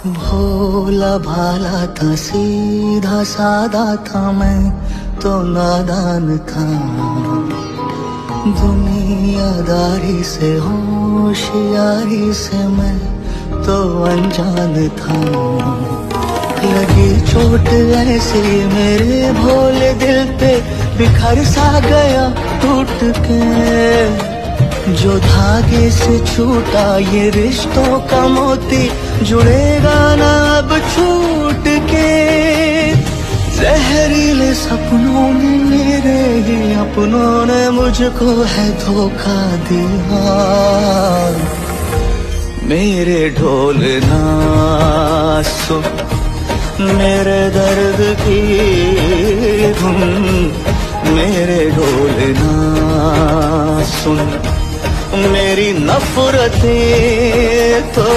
भोला भाला था, सीधा सादा था, मैं तो नादान था। दुनियादारी से होशियारी से मैं तो अनजान था। लगी चोट ऐसी मेरे भोले दिल पे, बिखर सा गया टूट के। जो धागे से छूटा ये रिश्तों का मोती, जुड़ेगा ना अब छूट के। जहरीले सपनों में मेरे ही अपनों ने मुझको है धोखा दिया। मेरे ढोल ना सुन, मेरे दर्द की धुन, मेरे ढोल ना सुन, मेरी नफरतें तो